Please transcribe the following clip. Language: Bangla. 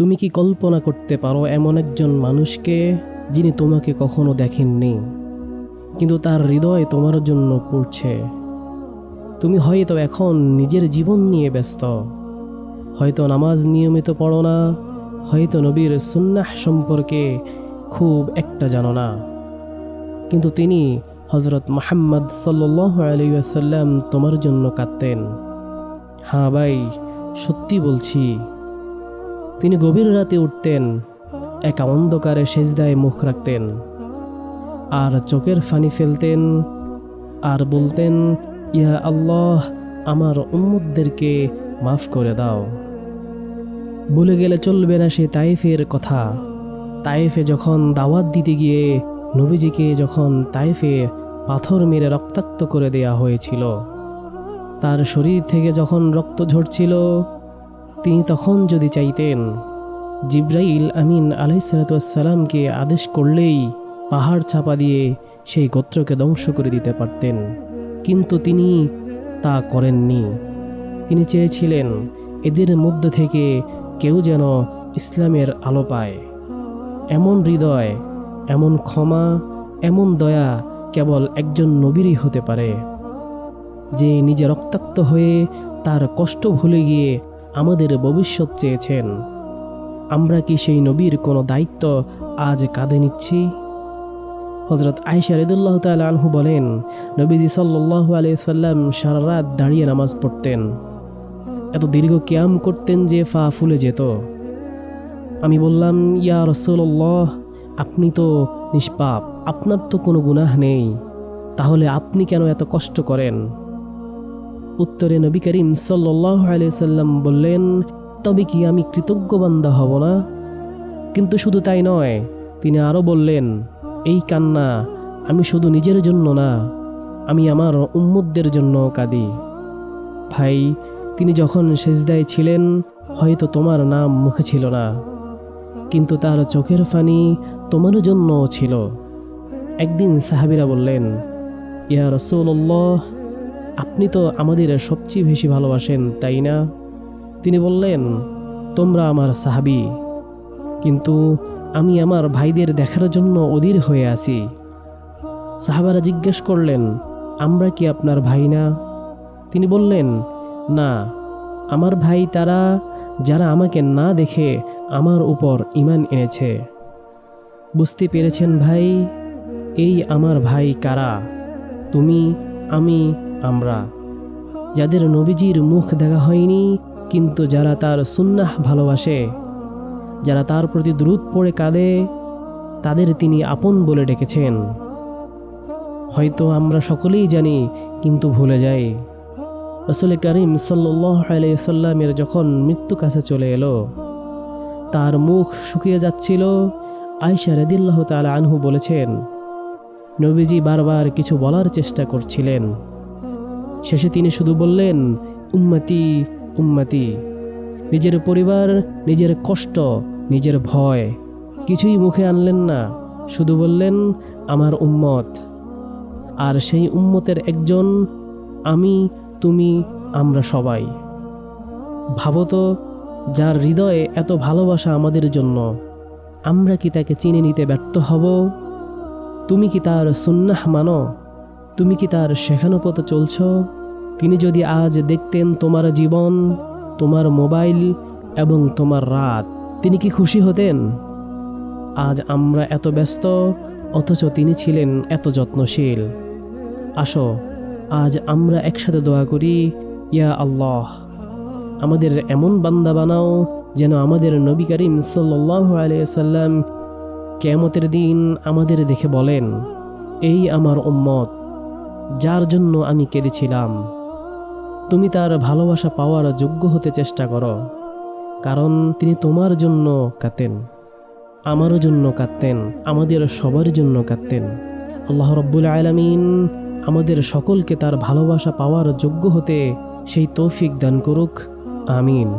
তুমি কি কল্পনা করতে পারো এমন একজন মানুষকে যিনি তোমাকে কখনো দেখেননি, কিন্তু তার হৃদয় তোমার জন্য পড়ছে? তুমি হয়তো এখন নিজের জীবন নিয়ে ব্যস্ত, হয়তো নামাজ নিয়মিত পড়ো না, হয়তো নবীর সুন্নাহ সম্পর্কে খুব একটা জানো না, কিন্তু তিনি হযরত মুহাম্মদ সাল্লাল্লাহু আলাইহি ওয়াসাল্লাম তোমার জন্য কাঁদতেন। হ্যাঁ ভাই, সত্যি বলছি। তিনি গভীর রাতে উঠতেন, একা অন্ধকারে সেজদায় মুখ রাখতেন, আর চোখের পানি ফেলতেন, আর বলতেন, ইয়া আল্লাহ, আমার উম্মতদেরকে মাফ করে দাও। ভুলে গেলে চলবে না সে তায়েফের কথা। তায়েফে যখন দাওয়াত দিতে গিয়ে নবীজিকে যখন তায়েফে পাথর মেরে রক্তাক্ত করে দেয়া হয়েছিল, তার শরীর থেকে যখন রক্ত ঝরছিল, তিনি তখন যদি চাইতেন, জিবরাইল আমিন আলাইহিসসালামকে আদেশ করলেই পাহাড় চাপা দিয়ে সেই গোত্রকে ধ্বংস করে দিতে পারতেন, কিন্তু তিনি তা করেননি। তিনি চেয়েছিলেন এদের মধ্য থেকে কেউ যেন ইসলামের আলো পায়। এমন হৃদয়, এমন ক্ষমা, এমন দয়া কেবল একজন নবীরই হতে পারে, যে নিজে রক্তাক্ত হয়ে তার কষ্ট ভুলে গিয়ে আমাদের ভবিষ্যৎ চেয়েছেন। আমরা কি সেই নবীর কোনো দায়িত্ব আজ কাঁধে নিচ্ছি? হযরত আয়েশা রাদিয়াল্লাহু তাআলা আনহা বলেন, নবীজি সাল্লাল্লাহু আলাইহি ওয়াসাল্লাম সারা রাত দাঁড়িয়ে নামাজ পড়তেন, এত দীর্ঘ কিয়াম করতেন যে পা ফুলে যেত। আমি বললাম, ইয়া রাসূলুল্লাহ, আপনি তো নিষ্পাপ, আপনার তো কোনো গুনাহ নেই, তাহলে আপনি কেন এত কষ্ট করেন? উত্তরে নবী করিম সাল্লাল্লাহু আলাইহি ওয়াসাল্লাম বললেন, তবে কি আমি কৃতজ্ঞ বান্দা হব না? কিন্তু শুধু তাই নয়, তিনি আরও বললেন, এই কান্না আমি শুধু নিজের জন্য না, আমি আমার উম্মতদের জন্য কাঁদি। ভাই, তিনি যখন সেজদায় ছিলেন, হয়তো তোমার নাম মুখে ছিল না, কিন্তু তার চোখের পানি তোমার জন্যও ছিল। একদিন সাহাবীরা বললেন, ইয়া রাসূলুল্লাহ, আপনি তো আমাদের সবচেয়ে বেশি ভালোবাসেন, তাই না? তিনি বললেন, তোমরা আমার সাহাবী, কিন্তু আমি আমার ভাইদের দেখার জন্য অধীর হয়ে আছি। সাহাবারা জিজ্ঞেস করলেন, আমরা কি আপনার ভাই না? তিনি বললেন, না, আমার ভাই তারা যারা আমাকে না দেখে আমার উপর ঈমান এনেছে। বুঝতে পেরেছেন ভাই, এই আমার ভাই কারা? তুমি, আমি, আমরা, যাদের নবীজির মুখ দেখা হয়নি, কিন্তু যারা তার সুন্নাহ ভালোবাসে, যারা তার প্রতি দুরূদ পড়ে কাঁদে, তাদের তিনি আপন বলে ডেকেছেন। হয়তো আমরা সকলেই জানি, কিন্তু ভুলে যাই। রাসূল করিম সাল্লাল্লাহু আলাইহি ওয়াসাল্লামের যখন মৃত্যু কাছে চলে এলো, তার মুখ শুকিয়ে যাচ্ছিল, আয়েশা রাদিয়াল্লাহু তাআলা আনহা বলেছেন, নবীজি বারবার কিছু বলার চেষ্টা করছিলেন, শেষে তিনি শুধু বললেন, উম্মতি উম্মতি। নিজের পরিবার, নিজের কষ্ট, নিজের ভয় কিছুই মুখে আনলেন না, শুধু বললেন, আমার উম্মত। আর সেই উম্মতের একজন আমি, তুমি, আমরা সবাই। ভাবো তো, যার হৃদয়ে এত ভালোবাসা আমাদের জন্য, আমরা কি তাকে চিনে নিতে ব্যর্থ হব? তুমি কি তার সুন্নাহ মানো? তুমি কি তার শেখানো পথে চলছ? তিনি যদি আজ দেখতেন তোমার জীবন, তোমার মোবাইল এবং তোমার রাত, তিনি কি খুশি হতেন? আজ আমরা এত ব্যস্ত, অথচ তিনি ছিলেন এত যত্নশীল। আসো, আজ আমরা একসাথে দোয়া করি, ইয়া আল্লাহ, আমাদের এমন বান্দা বানাও যেন আমাদের নবী করিম সাল্লাল্লাহু আলাইহি ওয়াসাল্লাম কিয়ামতের দিন আমাদের দেখে বলেন, এই আমার উম্মত, যার জন্য আমি কেঁদেছিলাম। তুমি তার ভালোবাসা পাওয়ার যোগ্য হতে চেষ্টা করো, কারণ তিনি তোমার জন্য কাঁদতেন, আমারও জন্য কাঁদতেন, আমাদের সবার জন্য কাঁদতেন। আল্লাহ রাব্বুল আলামিন আমাদের সকলকে তার ভালোবাসা পাওয়ার যোগ্য হতে সেই তৌফিক দান করুক। আমিন।